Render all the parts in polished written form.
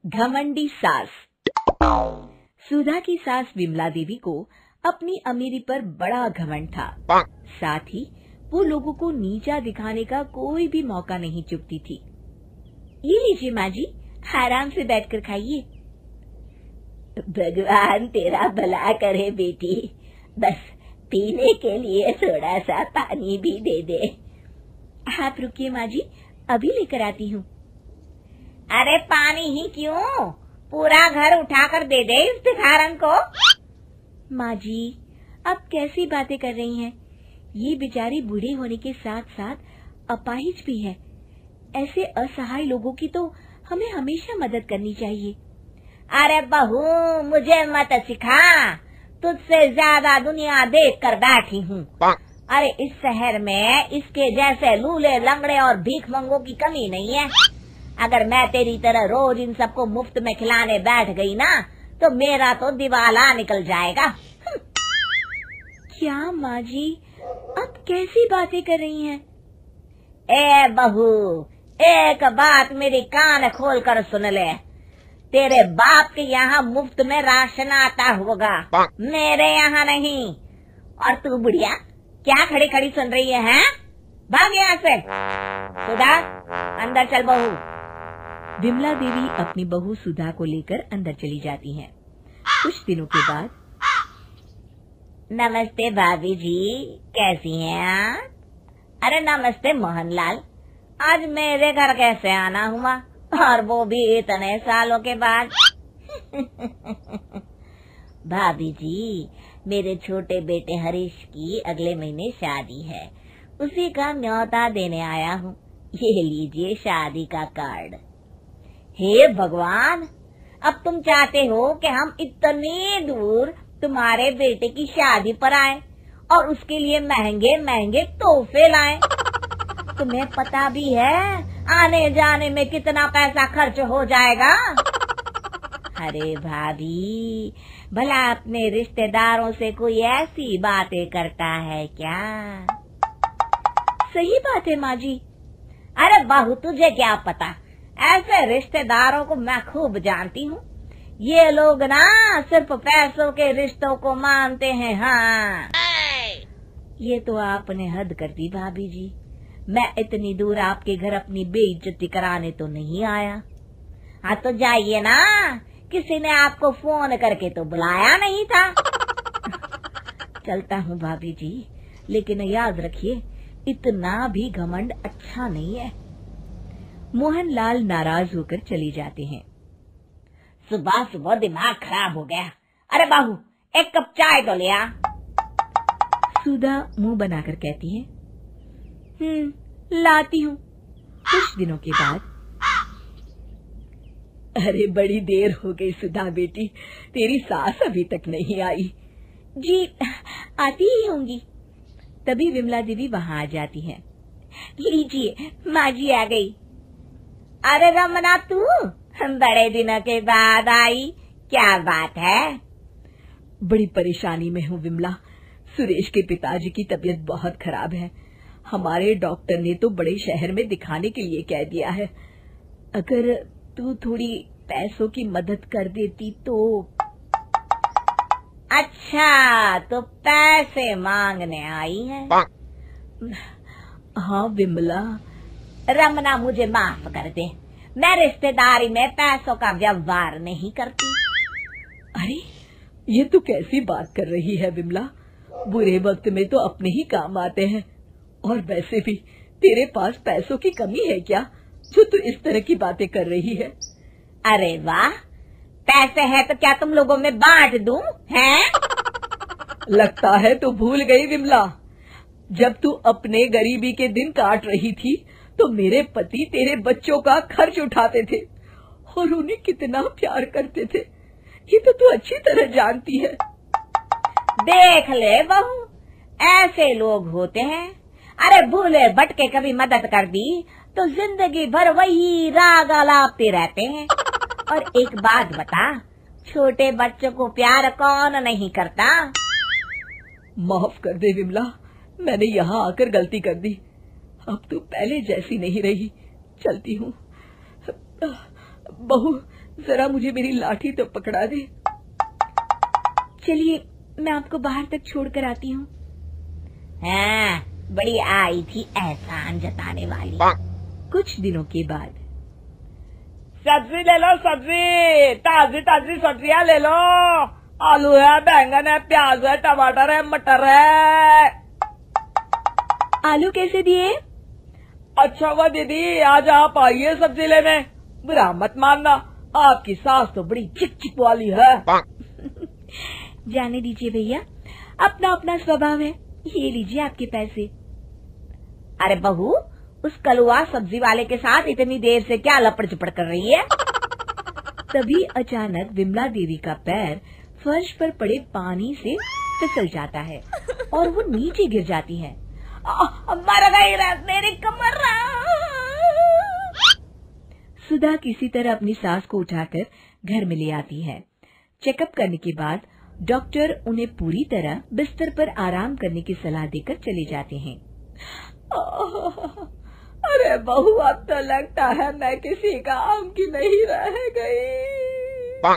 घमंडी सास। सुधा की सास विमला देवी को अपनी अमीरी पर बड़ा घमंड था। साथ ही वो लोगों को नीचा दिखाने का कोई भी मौका नहीं चुकती थी। ये लीजिए माँ जी, आराम से बैठकर खाइए। भगवान तेरा भला करे बेटी, बस पीने के लिए थोड़ा सा पानी भी दे दे। आप रुकिए माँ जी, अभी लेकर आती हूँ। अरे पानी ही क्यों, पूरा घर उठाकर दे दे इस भिखारन को। माँ जी, आप कैसी बातें कर रही हैं? ये बेचारी बूढ़े होने के साथ साथ अपाहिज भी है। ऐसे असहाय लोगों की तो हमें हमेशा मदद करनी चाहिए। अरे बहू, मुझे मत सिखा, तुझसे ज्यादा दुनिया देख कर बैठी हूँ। अरे इस शहर में इसके जैसे लूले लंगड़े और भीख मंगों की कमी नहीं है। अगर मैं तेरी तरह रोज इन सबको मुफ्त में खिलाने बैठ गई ना, तो मेरा तो दिवाला निकल जाएगा। क्या माँ जी, आप कैसी बातें कर रही हैं? ए बहू, एक बात मेरी कान खोल कर सुन ले। तेरे बाप के यहाँ मुफ्त में राशन आता होगा, मेरे यहाँ नहीं। और तू बुढ़िया क्या खड़ी खड़ी सुन रही है? भाग यहाँ से। सुधा, अंदर चल बहू। विमला देवी अपनी बहू सुधा को लेकर अंदर चली जाती हैं। कुछ दिनों के बाद, नमस्ते भाभी जी, कैसी हैं आप? अरे नमस्ते मोहनलाल, आज मेरे घर कैसे आना हुआ, और वो भी इतने सालों के बाद। भाभी जी, मेरे छोटे बेटे हरीश की अगले महीने शादी है, उसी का न्योता देने आया हूँ। ये लीजिए शादी का कार्ड। हे भगवान, अब तुम चाहते हो कि हम इतनी दूर तुम्हारे बेटे की शादी पर आए और उसके लिए महंगे महंगे तोहफे लाएं। तुम्हें पता भी है आने जाने में कितना पैसा खर्च हो जाएगा। अरे भाभी, भला अपने रिश्तेदारों से कोई ऐसी बातें करता है क्या? सही बात है माँ जी। अरे बहू, तुझे क्या पता, ऐसे रिश्तेदारों को मैं खूब जानती हूँ। ये लोग ना सिर्फ पैसों के रिश्तों को मानते हैं। हाँ, ये तो आपने हद कर दी भाभी जी। मैं इतनी दूर आपके घर अपनी बेइज्जती कराने तो नहीं आया। हाँ तो जाइए ना, किसी ने आपको फोन करके तो बुलाया नहीं था। चलता हूँ भाभी जी, लेकिन याद रखिए, इतना भी घमंड अच्छा नहीं है। मोहनलाल नाराज होकर चले जाते हैं। सुबह सुबह दिमाग खराब हो गया। अरे बाबू, एक कप चाय तो ले आ। सुधा मुंह बनाकर कहती है, लाती हूँ। कुछ दिनों के बाद, अरे बड़ी देर हो गई सुधा बेटी, तेरी सास अभी तक नहीं आई। जी आती ही होंगी। तभी विमला देवी वहाँ आ जाती है। लीजिए माँ जी आ गई। अरे रमना, तू बड़े दिनों के बाद आई, क्या बात है? बड़ी परेशानी में हूँ विमला। सुरेश के पिताजी की तबीयत बहुत खराब है। हमारे डॉक्टर ने तो बड़े शहर में दिखाने के लिए कह दिया है। अगर तू थोड़ी पैसों की मदद कर देती तो। अच्छा, तो पैसे मांगने आई है? हाँ विमला। रमना, मुझे माफ कर दे, मैं रिश्तेदारी में पैसों का व्यवहार नहीं करती। अरे ये तू कैसी बात कर रही है विमला? बुरे वक्त में तो अपने ही काम आते हैं। और वैसे भी तेरे पास पैसों की कमी है क्या, जो तू इस तरह की बातें कर रही है? अरे वाह, पैसे है तो क्या तुम लोगों में बांट दूं? हैं? लगता है तू भूल गई विमला। जब तू अपने गरीबी के दिन काट रही थी तो मेरे पति तेरे बच्चों का खर्च उठाते थे और उन्हें कितना प्यार करते थे। ये तो तू अच्छी तरह जानती है। देख ले बहू, ऐसे लोग होते हैं। अरे भूले भटके कभी मदद कर दी तो जिंदगी भर वही राग आलापते रहते हैं। और एक बात बता, छोटे बच्चों को प्यार कौन नहीं करता? माफ कर दे विमला, मैंने यहाँ आकर गलती कर दी। अब तू पहले जैसी नहीं रही। चलती हूँ। बहू, जरा मुझे मेरी लाठी तो पकड़ा दे। चलिए मैं आपको बाहर तक छोड़कर आती हूँ। हाँ, बड़ी आई थी एहसान जताने वाली। कुछ दिनों के बाद, सब्जी ले लो, सब्जी ताजी ताजी सब्जियां ले लो। आलू है, बैंगन है, प्याज है, टमाटर है, मटर है। आलू कैसे दिए? अच्छा हुआ दीदी, आज आप आइए सब्जी लेने। बुरा मत मानना, आपकी सास तो बड़ी चिक चिक वाली है। जाने दीजिए भैया, अपना अपना स्वभाव है। ये लीजिए आपके पैसे। अरे बहू, उस कलुआ सब्जी वाले के साथ इतनी देर से क्या लपड़ चपड़ कर रही है? तभी अचानक विमला देवी का पैर फर्श पर पड़े पानी से फिसल जाता है और वो नीचे गिर जाती है। मर गई रे मेरी कमर। सुधा किसी तरह अपनी सास को उठाकर घर में ले आती है। चेकअप करने के बाद डॉक्टर उन्हें पूरी तरह बिस्तर पर आराम करने की सलाह देकर चले जाते हैं। अरे बहू, अब तो लगता है मैं किसी काम की नहीं रह गई।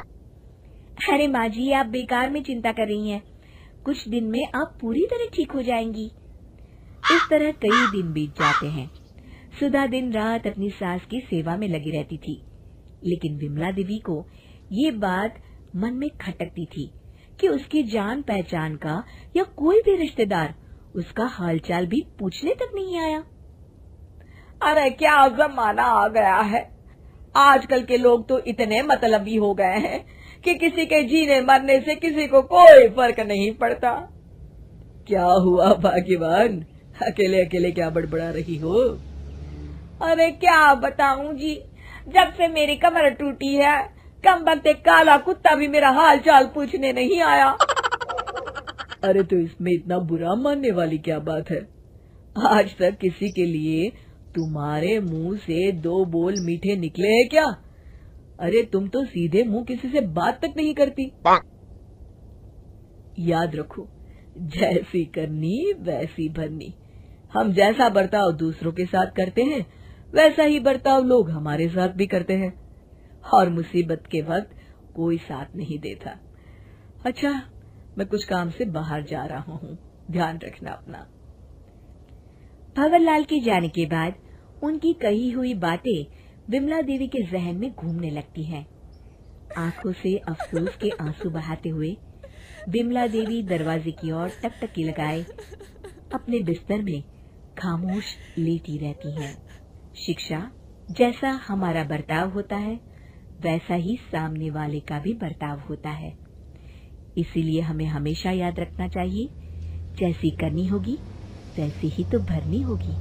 अरे माँ जी, आप बेकार में चिंता कर रही हैं। कुछ दिन में आप पूरी तरह ठीक हो जाएंगी। इस तरह कई दिन बीत जाते हैं। सुधा दिन रात अपनी सास की सेवा में लगी रहती थी, लेकिन विमला देवी को ये बात मन में खटकती थी कि उसकी जान पहचान का या कोई भी रिश्तेदार उसका हालचाल भी पूछने तक नहीं आया। अरे क्या जमाना आ गया है। आजकल के लोग तो इतने मतलबी हो गए हैं कि किसी के जीने मरने से किसी को कोई फर्क नहीं पड़ता। क्या हुआ भाग्यवान, अकेले अकेले क्या बड़बड़ा रही हो? अरे क्या बताऊं जी, जब से मेरी कमर टूटी है, कम वक्त एक काला कुत्ता भी मेरा हाल चाल पूछने नहीं आया। अरे तो इसमें इतना बुरा मानने वाली क्या बात है? आज तक किसी के लिए तुम्हारे मुंह से 2 बोल मीठे निकले हैं क्या? अरे तुम तो सीधे मुंह किसी से बात तक नहीं करती। याद रखो, जैसी करनी वैसी भरनी। हम जैसा बर्ताव दूसरों के साथ करते हैं, वैसा ही बर्ताव लोग हमारे साथ भी करते हैं, और मुसीबत के वक्त कोई साथ नहीं देता। अच्छा, मैं कुछ काम से बाहर जा रहा हूँ, ध्यान रखना अपना। भंवरलाल के जाने के बाद उनकी कही हुई बातें विमला देवी के जहन में घूमने लगती हैं। आंखों से अफसोस के आंसू बहाते हुए विमला देवी दरवाजे की ओर टकटकी लगाए अपने बिस्तर में खामोश लेटी रहती हैं। शिक्षा, जैसा हमारा बर्ताव होता है वैसा ही सामने वाले का भी बर्ताव होता है। इसीलिए हमें हमेशा याद रखना चाहिए, जैसी करनी होगी वैसी ही तो भरनी होगी।